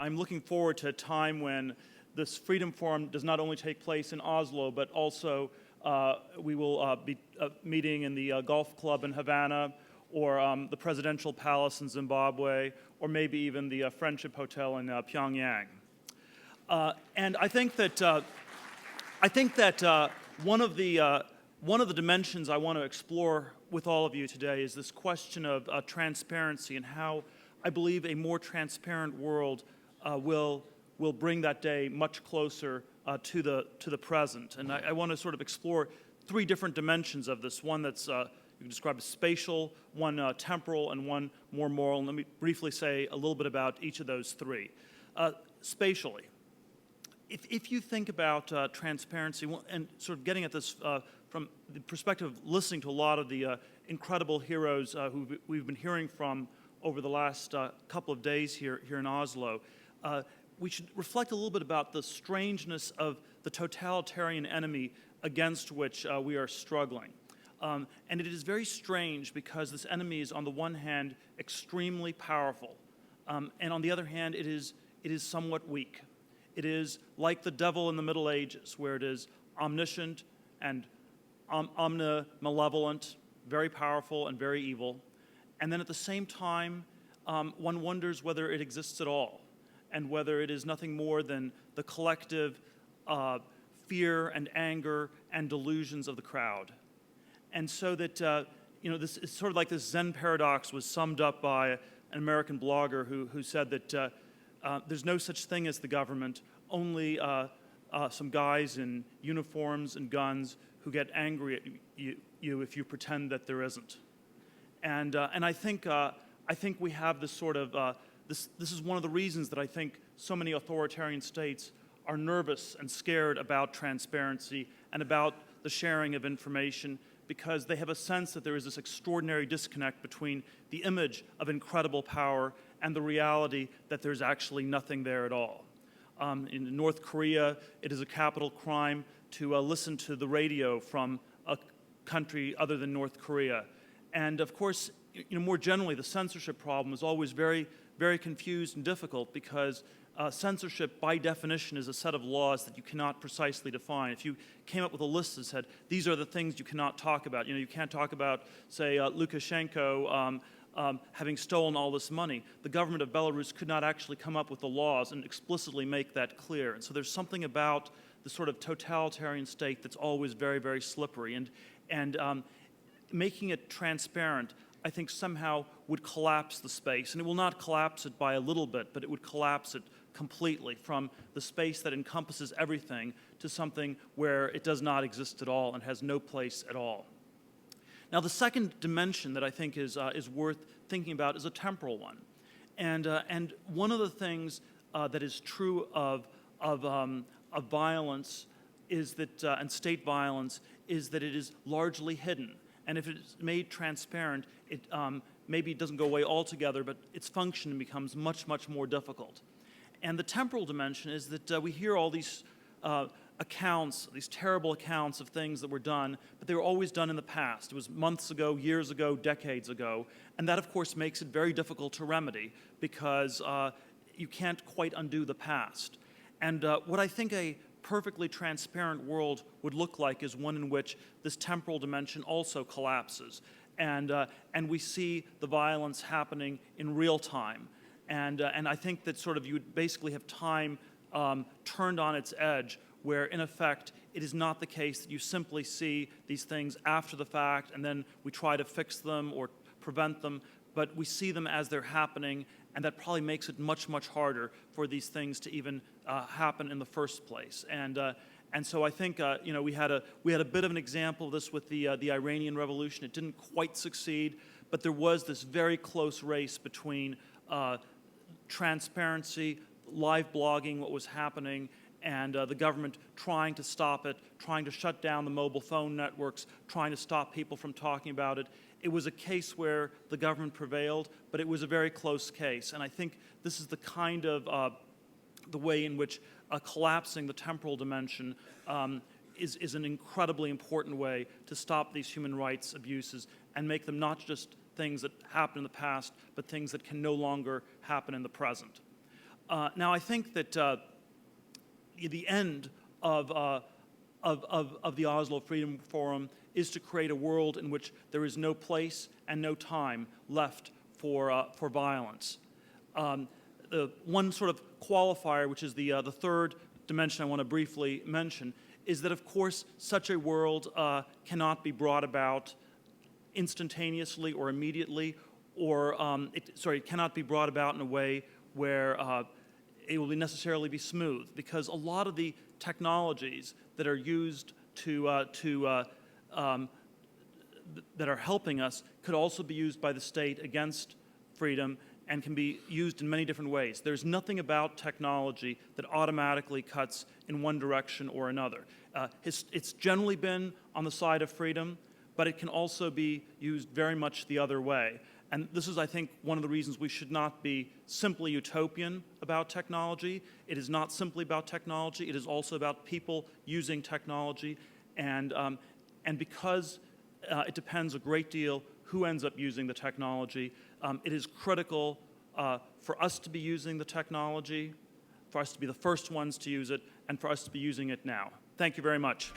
I'm looking forward to a time when this Freedom Forum does not only take place in Oslo, but also we will be meeting in the Golf Club in Havana, or the Presidential Palace in Zimbabwe, or maybe even the Friendship Hotel in Pyongyang. And I think that one of the dimensions I want to explore with all of you today is this question of transparency, and how I believe a more transparent world will bring that day much closer to the present. And I want to sort of explore three different dimensions of this. One that's you can describe as spatial, one temporal, and one more moral. And let me briefly say a little bit about each of those three. Spatially, if you think about transparency, and sort of getting at this from the perspective of listening to a lot of the incredible heroes who we've been hearing from over the last couple of days here in Oslo, we should reflect a little bit about the strangeness of the totalitarian enemy against which we are struggling. And it is very strange because this enemy is, on the one hand, extremely powerful, and on the other hand, it is somewhat weak. It is like the devil in the Middle Ages, where it is omniscient and omnimalevolent, very powerful and very evil. And then at the same time, one wonders whether it exists at all, and whether it is nothing more than the collective fear and anger and delusions of the crowd. And so that, this is sort of like this Zen paradox was summed up by an American blogger who said that there's no such thing as the government, only some guys in uniforms and guns who get angry at you if you pretend that there isn't. And I think we have this sort of, this is one of the reasons that I think so many authoritarian states are nervous and scared about transparency and about the sharing of information, because they have a sense that there is this extraordinary disconnect between the image of incredible power and the reality that there's actually nothing there at all. In North Korea, it is a capital crime to listen to the radio from a country other than North Korea. And of course, more generally, the censorship problem is always very, very confused and difficult, because censorship, by definition, is a set of laws that you cannot precisely define. If you came up with a list that said, these are the things you cannot talk about, you can't talk about, say, Lukashenko having stolen all this money, the government of Belarus could not actually come up with the laws and explicitly make that clear. And so there's something about the sort of totalitarian state that's always very, very slippery. And making it transparent, I think, somehow would collapse the space. And it will not collapse it by a little bit, but it would collapse it completely, from the space that encompasses everything to something where it does not exist at all and has no place at all. Now, the second dimension that I think is worth thinking about is a temporal one. And one of the things that is true of violence is that, and state violence, is that it is largely hidden. And if it's made transparent, it maybe it doesn't go away altogether, but its function becomes much, much more difficult. And the temporal dimension is that we hear all these accounts, these terrible accounts of things that were done, but they were always done in the past. It was months ago, years ago, decades ago. And that, of course, makes it very difficult to remedy, because you can't quite undo the past. And what I think a perfectly transparent world would look like is one in which this temporal dimension also collapses. And we see the violence happening in real time. And I think that sort of you would basically have time turned on its edge, where in effect it is not the case that you simply see these things after the fact and then we try to fix them or prevent them, but we see them as they're happening, and that probably makes it much, much harder for these things to even happen in the first place. And so I think we had a bit of an example of this with the Iranian Revolution. It didn't quite succeed, but there was this very close race between transparency, live blogging what was happening, and the government trying to stop it, trying to shut down the mobile phone networks, trying to stop people from talking about it. It was a case where the government prevailed, but it was a very close case. And I think this is the kind of the way in which collapsing the temporal dimension is an incredibly important way to stop these human rights abuses and make them not just things that happened in the past, but things that can no longer happen in the present. Now, I think that the end of the Oslo Freedom Forum is to create a world in which there is no place and no time left for violence. The one sort of qualifier, which is the third dimension I want to briefly mention, is that, of course, such a world cannot be brought about instantaneously or immediately, or it cannot be brought about in a way where it will necessarily be smooth, because a lot of the technologies that are used that are helping us could also be used by the state against freedom and can be used in many different ways. There's nothing about technology that automatically cuts in one direction or another. It's generally been on the side of freedom, but it can also be used very much the other way. And this is, I think, one of the reasons we should not be simply utopian about technology. It is not simply about technology. It is also about people using technology. And because it depends a great deal who ends up using the technology, it is critical for us to be using the technology, for us to be the first ones to use it, and for us to be using it now. Thank you very much.